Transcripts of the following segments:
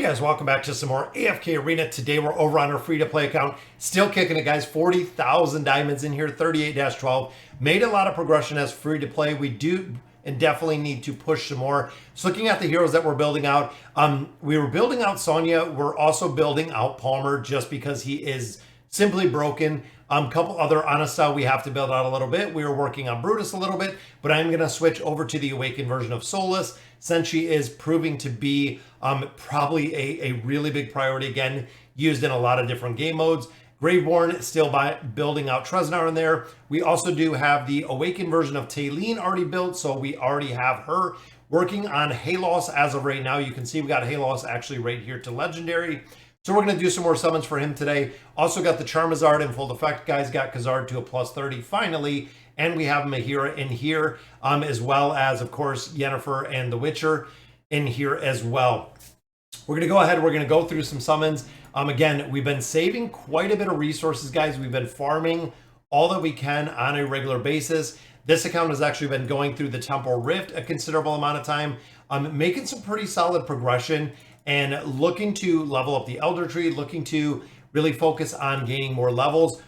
Guys, welcome back to some more AFK Arena. Today we're over on our free-to-play account. Still kicking it, guys. 40,000 diamonds in here, 38-12. Made a lot of progression as free-to-play. We do and definitely need to push some more. So looking at the heroes that we're building out, we were building out Sonya. We're also building out Palmer just because he is simply broken. Couple other Anasta we have to build out a little bit. We were working on Brutus a little bit, but I'm going to switch over to the Awakened version of Solus since she is proving to be probably a really big priority, again, used in a lot of different game modes. Graveborn still building out Treznar in there. We also do have the Awakened version of Taylene already built, so we already have her working on Halos as of right now. You can see we got Halos actually right here to Legendary. So we're going to do some more summons for him today. Also got the Charmazard in full effect, guys. Got Khazard to a +30 finally. And we have Mahira in here, as well as, of course, Yennefer and the Witcher in here as well. We're going to go ahead. We're going to go through some summons. Again, we've been saving quite a bit of resources, guys. We've been farming all that we can on a regular basis. This account has actually been going through the Temporal Rift a considerable amount of time, making some pretty solid progression and looking to level up the Elder Tree, looking to really focus on gaining more levels.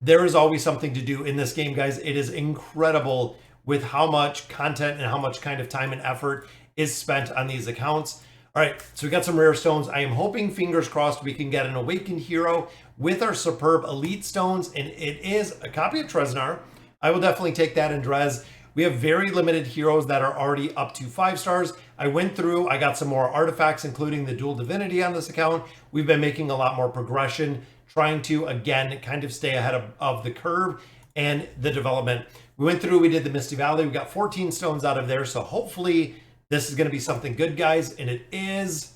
There is always something to do in this game, guys. It is incredible with how much content and how much kind of time and effort is spent on these accounts. All right, so we got some rare stones. I am hoping, fingers crossed, we can get an Awakened hero with our superb elite stones, and it is a copy of Treznar. I will definitely take that in Drez. We have very limited heroes that are already up to 5 stars. I went through, I got some more artifacts, including the dual divinity on this account. We've been making a lot more progression, trying to, again, kind of stay ahead of the curve and the development. We went through, we did the Misty Valley. We got 14 stones out of there. So hopefully this is going to be something good, guys. And it is.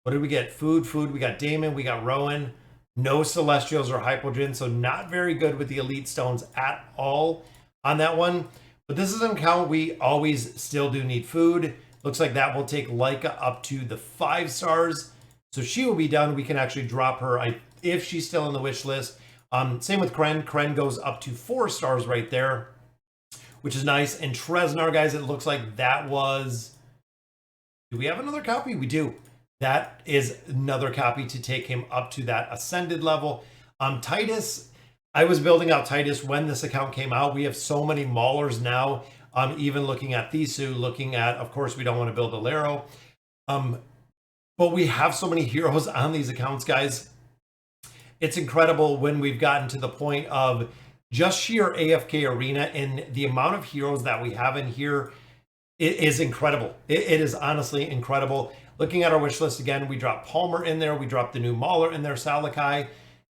What did we get? Food. We got Damon. We got Rowan. No Celestials or Hypogean. So not very good with the elite stones at all on that one. But this is an account we always still do need food. Looks like that will take Leica up to the 5 stars. So she will be done. We can actually drop her if she's still in the wish list. Same with Kren. Kren goes up to 4 stars right there, which is nice. And Treznar, guys, it looks like that was... Do we have another copy? We do. That is another copy to take him up to that Ascended level. Titus... I was building out Titus when this account came out. We have so many Maulers now, even looking at Thisu, looking at, of course, we don't want to build Alero. But we have so many heroes on these accounts, guys. It's incredible when we've gotten to the point of just sheer AFK Arena, and the amount of heroes that we have in here is incredible. It is honestly incredible. Looking at our wish list again, we dropped Palmer in there. We dropped the new Mauler in there, Salakai.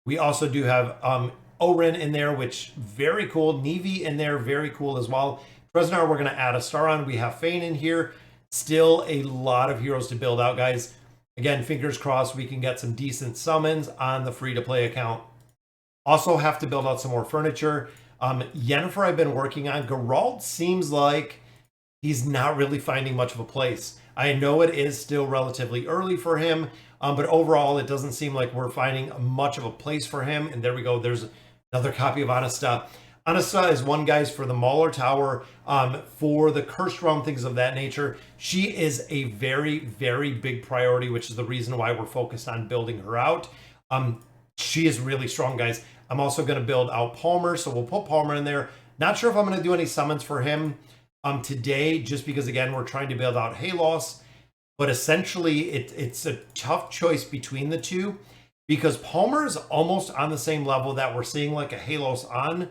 We also do have... Orin in there, which very cool. Nevi in there, very cool as well. Treznar, we're going to add a star on. We have Fane in here. Still a lot of heroes to build out, guys. Again, fingers crossed we can get some decent summons on the free-to-play account. Also have to build out some more furniture. Yennefer I've been working on. Geralt seems like he's not really finding much of a place. I know it is still relatively early for him, but overall it doesn't seem like we're finding much of a place for him. And there we go. There's another copy of Anasta. Anasta is one, guys, for the Mauler Tower, for the Cursed Realm, things of that nature. She is a very, very big priority, which is the reason why we're focused on building her out. She is really strong, guys. I'm also going to build out Palmer, so we'll put Palmer in there. Not sure if I'm going to do any summons for him today, just because, again, we're trying to build out Halos. But essentially, it's a tough choice between the two, because Palmer is almost on the same level that we're seeing like a Halos on,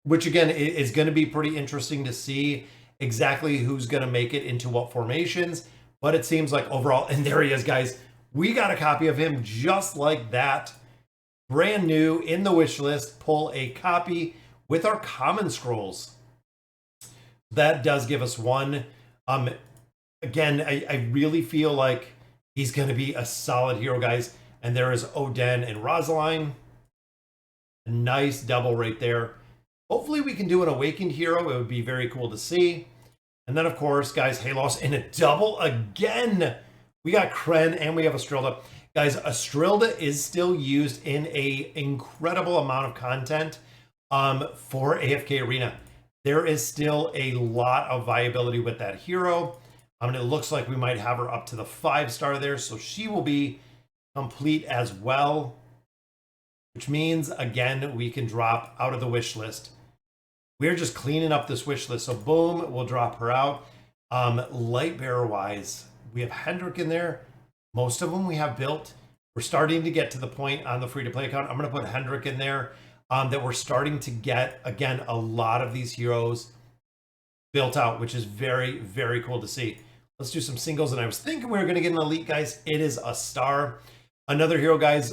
which again is going to be pretty interesting to see exactly who's going to make it into what formations. But it seems like overall, and there he is, guys. We got a copy of him just like that. Brand new in the wish list. Pull a copy with our common scrolls. That does give us one. Again, I really feel like he's going to be a solid hero, guys. And there is Odin and Rosaline. A nice double right there. Hopefully we can do an Awakened hero. It would be very cool to see. And then, of course, guys, Halos in a double again. We got Kren and we have Astrilda. Guys, Astrilda is still used in a incredible amount of content for AFK Arena. There is still a lot of viability with that hero. And it looks like we might have her up to the 5-star there. So she will be complete as well, which means, again, we can drop out of the wish list. We're just cleaning up this wish list. So boom, we'll drop her out. Light bearer wise, we have Hendrick in there. Most of them we have built. We're starting to get to the point on the free-to-play account. I'm going to put Hendrick in there, that we're starting to get, again, a lot of these heroes built out, which is very, very cool to see. Let's do some singles. And I was thinking we were going to get an elite, guys. It is a star. Another hero, guys.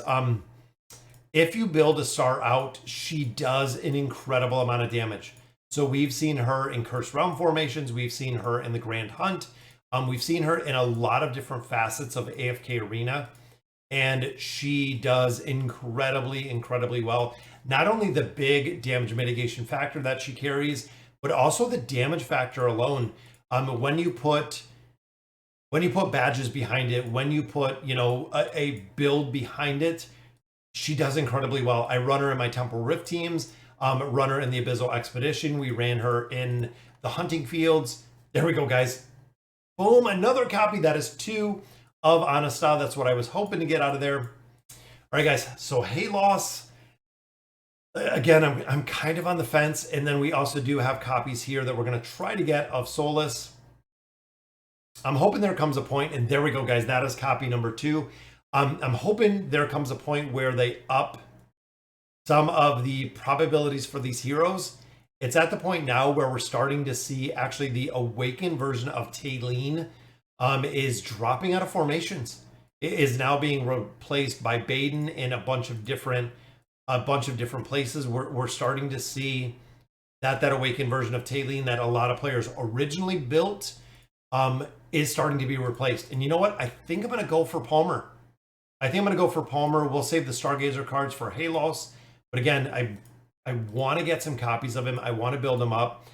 If you build a star out, she does an incredible amount of damage. So we've seen her in Cursed Realm formations. We've seen her in the Grand Hunt. We've seen her in a lot of different facets of AFK Arena. And she does incredibly, incredibly well. Not only the big damage mitigation factor that she carries, but also the damage factor alone. When you put badges behind it, when you put, you know, a build behind it, she does incredibly well. I run her in my Temple Rift teams, run her in the Abyssal Expedition. We ran her in the Hunting Fields. There we go, guys. Boom, another copy. That is 2 of Anastas. That's what I was hoping to get out of there. All right, guys. So Halos. Again, I'm kind of on the fence. And then we also do have copies here that we're going to try to get of Solus. I'm hoping there comes a point, and there we go, guys. That is copy number 2. I'm hoping there comes a point where they up some of the probabilities for these heroes. It's at the point now where we're starting to see actually the awakened version of Taylene is dropping out of formations. It is now being replaced by Baden in a bunch of different places. We're starting to see that awakened version of Taylene that a lot of players originally built is starting to be replaced. And you know what? I think I'm going to go for Palmer. We'll save the Stargazer cards for Halos. But again, I want to get some copies of him. I want to build him up.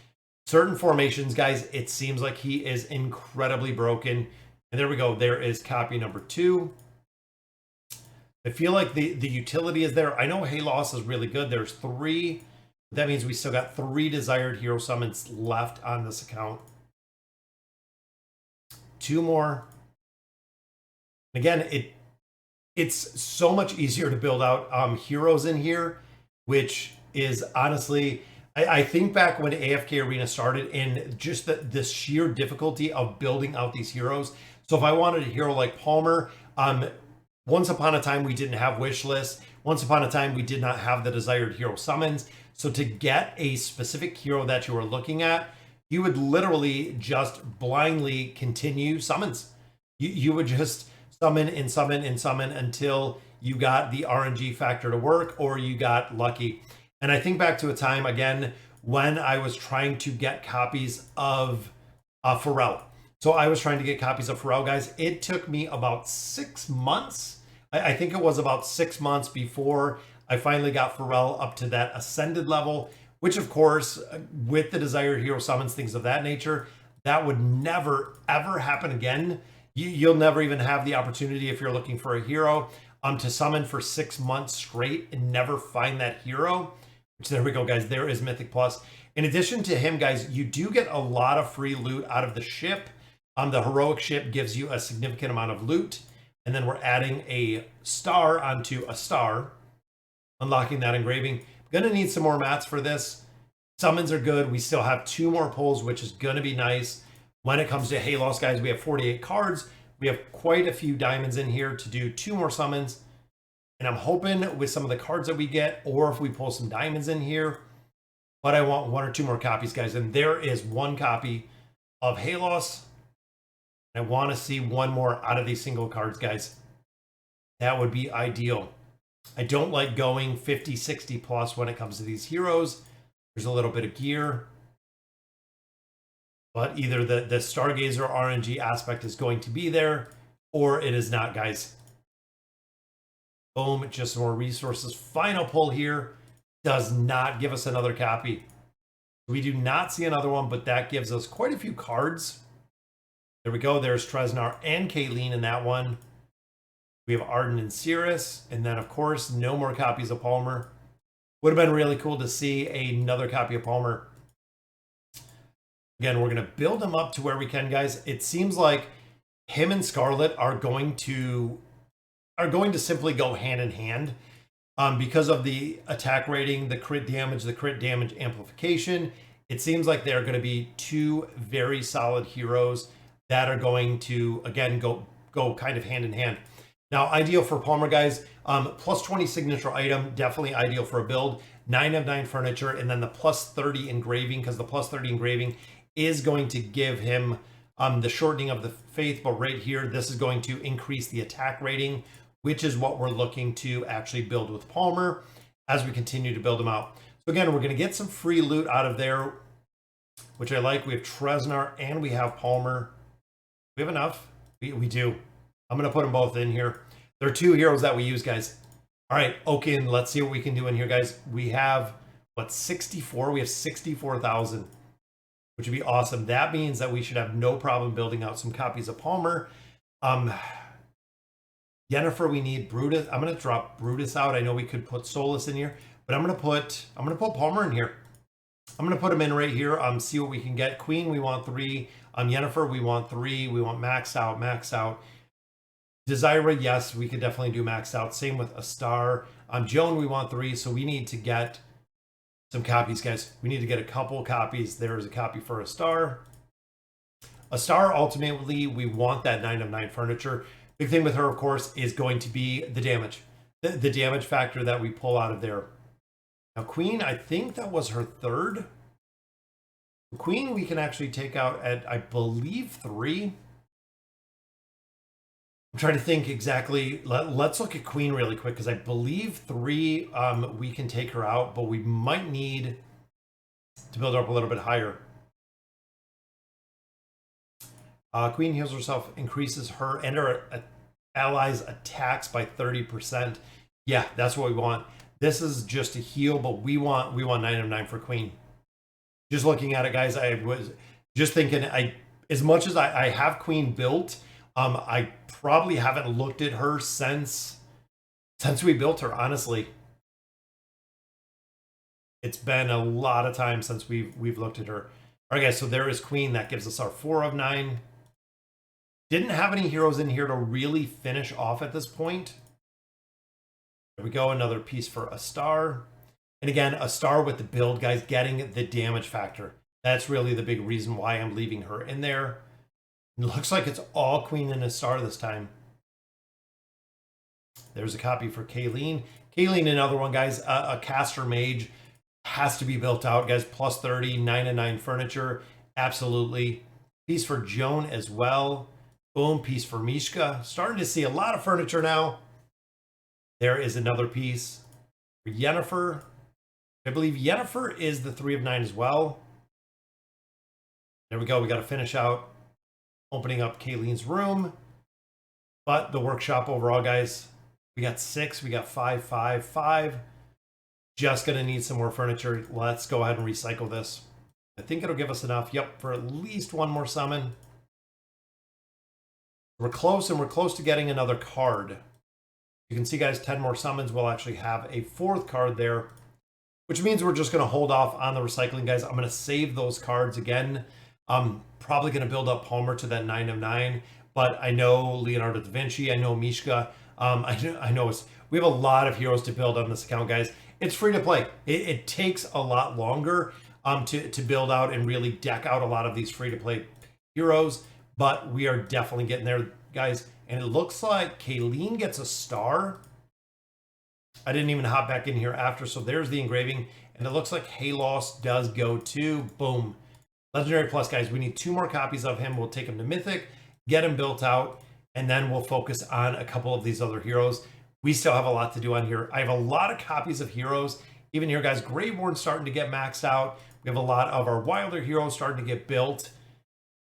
Certain formations, guys, it seems like he is incredibly broken. And there we go. There is copy number 2. I feel like the utility is there. I know Halos is really good. There's 3. That means we still got 3 desired hero summons left on this account. 2 more. Again, it's so much easier to build out heroes in here, which is honestly, I think back when AFK Arena started and just the sheer difficulty of building out these heroes. So if I wanted a hero like Palmer, once upon a time we didn't have wish lists. Once upon a time we did not have the desired hero summons. So to get a specific hero that you were looking at, you would literally just blindly continue summons. You would just summon and summon and summon until you got the RNG factor to work or you got lucky. And I think back to a time, again, when I was trying to get copies of Pharrell. So I was trying to get copies of Pharrell, guys. It took me about 6 months. I think it was about 6 months before I finally got Pharrell up to that ascended level, which of course, with the desired hero summons, things of that nature, that would never, ever happen again. You'll never even have the opportunity, if you're looking for a hero, to summon for 6 months straight and never find that hero. Which, there we go, guys. There is Mythic Plus. In addition to him, guys, you do get a lot of free loot out of the ship. The heroic ship gives you a significant amount of loot. And then we're adding a star onto a star, unlocking that engraving. Gonna need some more mats for this. Summons are good. We still have 2 more pulls, which is gonna be nice. When it comes to Halos, guys, we have 48 cards. We have quite a few diamonds in here to do 2 more summons. And I'm hoping with some of the cards that we get, or if we pull some diamonds in here, but I want 1 or 2 more copies, guys. And there is 1 copy of Halos. I want to see 1 more out of these single cards, guys. That would be ideal. I don't like going 50, 60 plus when it comes to these heroes. There's a little bit of gear. But either the Stargazer RNG aspect is going to be there, or it is not, guys. Boom, just more resources. Final pull here does not give us another copy. We do not see another one, but that gives us quite a few cards. There we go. There's Treznar and Kayleen in that one. We have Arden and Cirrus. And then, of course, no more copies of Palmer. Would have been really cool to see another copy of Palmer. Again, we're going to build him up to where we can, guys. It seems like him and Scarlet are going to simply go hand in hand because of the attack rating, the crit damage amplification. It seems like they're going to be two very solid heroes that are going to, again, go kind of hand in hand. Now, ideal for Palmer, guys, plus 20 signature item, definitely ideal for a build. 9 of 9 furniture, and then the plus 30 engraving, because the plus 30 engraving is going to give him the shortening of the faith. But right here, this is going to increase the attack rating, which is what we're looking to actually build with Palmer as we continue to build him out. So again, we're going to get some free loot out of there, which I like. We have Tresnar and we have Palmer. We have enough. We do. I'm going to put them both in here. There are 2 heroes that we use, guys. All right, okay, and let's see what we can do in here, guys. We have, what, 64? We have 64,000, which would be awesome. That means that we should have no problem building out some copies of Palmer. Yennefer, we need Brutus. I'm going to drop Brutus out. I know we could put Solus in here, but I'm going to put Palmer in here. I'm going to put him in right here. See what we can get. Queen, we want 3. Yennefer, we want 3. We want maxed out. Desira, yes, we could definitely do maxed out. Same with a star. Joan, we want 3. So we need to get some copies, guys. We need to get a couple copies. There is a copy for a star. A star, ultimately, we want that 9 of 9 furniture. Big thing with her, of course, is going to be the damage. The damage factor that we pull out of there. Now, Queen, I think that was her 3rd. Queen, we can actually take out at, I believe, 3. I'm trying to think exactly. Let's look at Queen really quick, because I believe 3 we can take her out, but we might need to build her up a little bit higher. Queen heals herself, increases her and her allies' attacks by 30%. Yeah, that's what we want. This is just a heal, but we want 9 of 9 for Queen. Just looking at it, guys, I was just thinking, as much as I have Queen built, I probably haven't looked at her since we built her, honestly. It's been a lot of time since we've looked at her. All right, guys, so there is Queen. That gives us our 4 of 9. Didn't have any heroes in here to really finish off at this point. There we go, another piece for a star. And again, a star with the build, guys, getting the damage factor. That's really the big reason why I'm leaving her in there. It looks like it's all Queen and a star this time. There's a copy for Kayleen. Kayleen, another one, guys. A caster mage has to be built out, guys. Plus 30, 9 of 9 furniture. Absolutely. Piece for Joan as well. Boom, piece for Mishka. Starting to see a lot of furniture now. There is another piece for Yennefer. I believe Yennefer is the 3 of 9 as well. There we go. We got to finish out opening up Kayleen's room. But the workshop overall, guys, we got 6. We got 5, 5, 5. Just going to need some more furniture. Let's go ahead and recycle this. I think it'll give us enough. Yep, for at least 1 more summon. We're close, and we're close to getting another card. You can see, guys, 10 more summons. We'll actually have a 4th card there, which means we're just going to hold off on the recycling, guys. I'm going to save those cards again. I'm probably going to build up Palmer to that 9 of 9, but I know Leonardo da Vinci. I know Mishka. I know we have a lot of heroes to build on this account, guys. It's free to play. It takes a lot longer to build out and really deck out a lot of these free to play heroes, but we are definitely getting there, guys. And it looks like Kayleen gets a star. I didn't even hop back in here after, so there's the engraving. And it looks like Halos does go to, boom, Legendary Plus, guys. We need 2 more copies of him. We'll take him to Mythic, get him built out, and then we'll focus on a couple of these other heroes. We still have a lot to do on here. I have a lot of copies of heroes. Even here, guys, Greyborn's starting to get maxed out. We have a lot of our Wilder heroes starting to get built.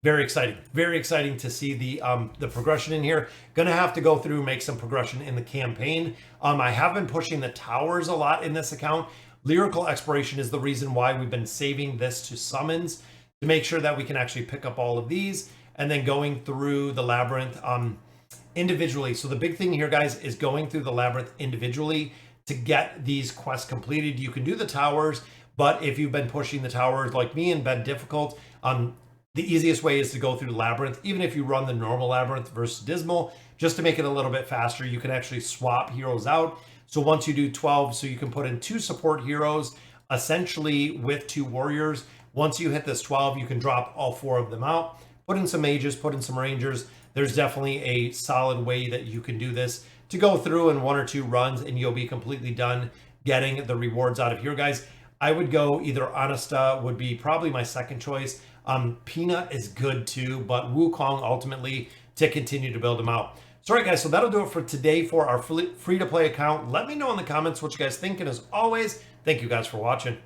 Very exciting to see the progression in here. Gonna have to go through, make some progression in the campaign. I have been pushing the towers a lot in this account. Lyrical Exploration is the reason why we've been saving this to summons, to make sure that we can actually pick up all of these, and then going through the labyrinth individually. So the big thing here, guys, is going through the labyrinth individually to get these quests completed. You can do the towers, but if you've been pushing the towers like me and been difficult, The easiest way is to go through Labyrinth. Even if you run the normal Labyrinth versus Dismal, just to make it a little bit faster, you can actually swap heroes out. So once you do 12, so you can put in 2 support heroes, essentially with 2 warriors. Once you hit this 12, you can drop all 4 of them out, put in some mages, put in some rangers. There's definitely a solid way that you can do this to go through in 1 or 2 runs, and you'll be completely done getting the rewards out of here, guys. I would go either Honesta would be probably my second choice. Peanut is good too, but Wukong ultimately to continue to build them out. So, all right, guys, so that'll do it for today for our free-to-play account. Let me know in the comments what you guys think, and as always, thank you guys for watching.